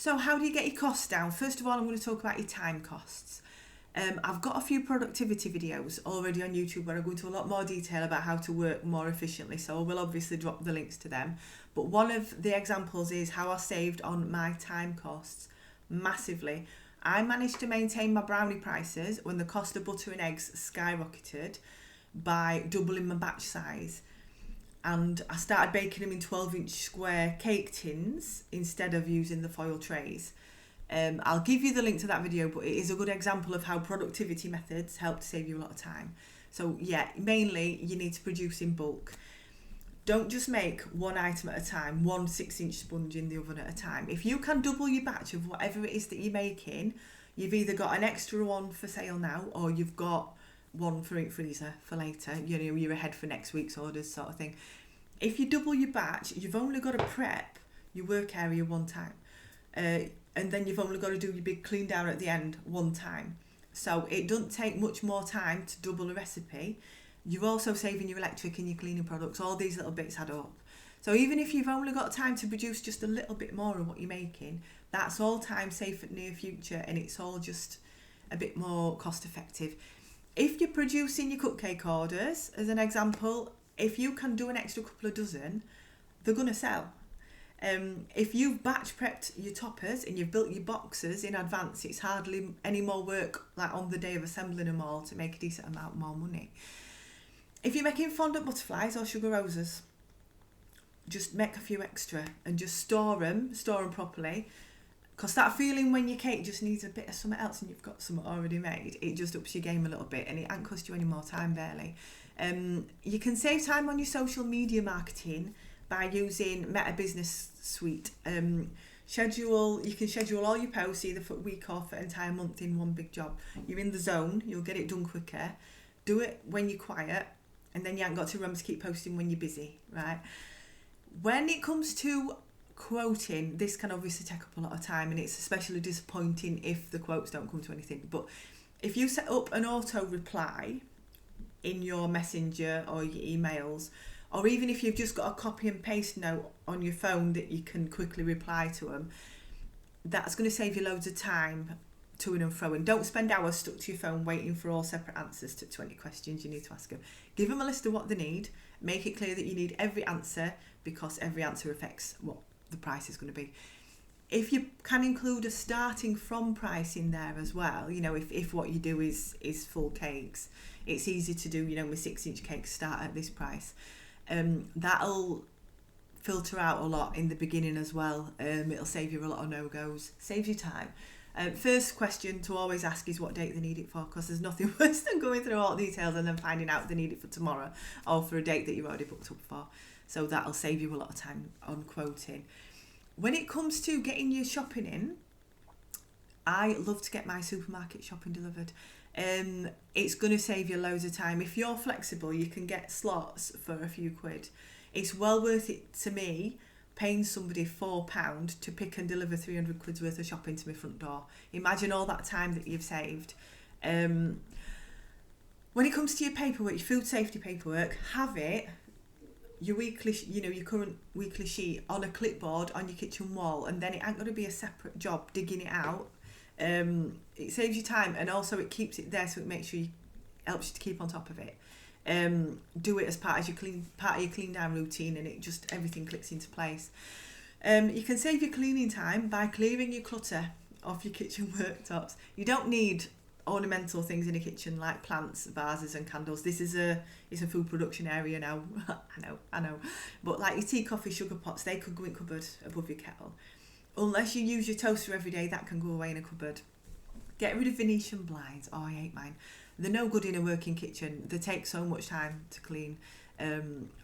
So how do you get your costs down? First of all, I'm going to talk about your time costs. I've got a few productivity videos already on YouTube where I go into a lot more detail about how to work more efficiently, so I will obviously drop the links to them. But one of the examples is how I saved on my time costs massively. I managed to maintain my brownie prices when the cost of butter and eggs skyrocketed by doubling my batch size. And I started baking them in 12-inch square cake tins instead of using the foil trays. I'll give you the link to that video, but it is a good example of how productivity methods help to save you a lot of time. So yeah, mainly you need to produce in bulk. Don't just make one item at a time, one 6-inch sponge in the oven at a time. If you can double your batch of whatever it is that you're making, you've either got an extra one for sale now, or you've got one for in freezer for later. You know, you're ahead for next week's orders, sort of thing. If you double your batch, you've only got to prep your work area one time. And then you've only got to do your big clean down at the end one time. So it doesn't take much more time to double a recipe. You're also saving your electric and your cleaning products. All these little bits add up. So even if you've only got time to produce just a little bit more of what you're making, that's all time safe at near future, and it's all just a bit more cost effective. If you're producing your cupcake orders, as an example, if you can do an extra couple of dozen, they're going to sell. If you've batch prepped your toppers and you've built your boxes in advance, it's hardly any more work like on the day of assembling them all to make a decent amount more money. If you're making fondant butterflies or sugar roses, just make a few extra and just store them properly, because that feeling when your cake just needs a bit of something else and you've got something already made, it just ups your game a little bit, and it ain't cost you any more time barely. You can save time on your social media marketing by using Meta Business Suite. You can schedule all your posts either for a week or for an entire month in one big job. You're in the zone, you'll get it done quicker. Do it when you're quiet, and then you haven't got to remember to keep posting when you're busy, right? When it comes to quoting, this can obviously take up a lot of time, and it's especially disappointing if the quotes don't come to anything. But if you set up an auto reply in your messenger or your emails, or even if you've just got a copy and paste note on your phone that you can quickly reply to them, that's going to save you loads of time to and fro. And don't spend hours stuck to your phone waiting for all separate answers to 20 questions you need to ask them. Give them a list of what they need. Make it clear that you need every answer, because every answer affects what the price is going to be. If you can include a starting from price in there as well, you know, if what you do is full cakes, it's easy to do, you know, with 6-inch cakes start at this price. That'll filter out a lot in the beginning as well. It'll save you a lot of no-goes, saves you time. First question to always ask is what date they need it for, because there's nothing worse than going through all the details and then finding out they need it for tomorrow or for a date that you've already booked up for. So that'll save you a lot of time on quoting. When it comes to getting your shopping in, I love to get my supermarket shopping delivered. It's going to save you loads of time. If you're flexible, you can get slots for a few quid. It's well worth it to me paying somebody £4 to pick and deliver 300 quid's worth of shopping to my front door. Imagine all that time that you've saved. When it comes to your paperwork, your food safety paperwork, have it, your weekly, your current weekly sheet on a clipboard on your kitchen wall, and then it ain't going to be a separate job digging it out. It saves you time, and also it keeps it there, so it makes sure helps you to keep on top of it. Do it as part of your clean down routine, and it just everything clicks into place. You can save your cleaning time by clearing your clutter off your kitchen worktops. You don't need ornamental things in a kitchen like plants, vases and candles. It's a food production area now. I know. But like your tea, coffee, sugar pots, they could go in cupboard above your kettle. Unless you use your toaster every day, that can go away in a cupboard. Get rid of Venetian blinds. Oh, I hate mine. They're no good in a working kitchen. They take so much time to clean.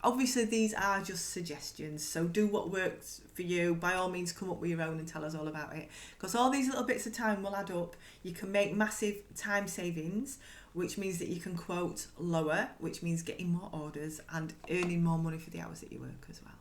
Obviously, these are just suggestions, so do what works for you. By all means, come up with your own and tell us all about it, because all these little bits of time will add up. You can make massive time savings, which means that you can quote lower, which means getting more orders and earning more money for the hours that you work as well.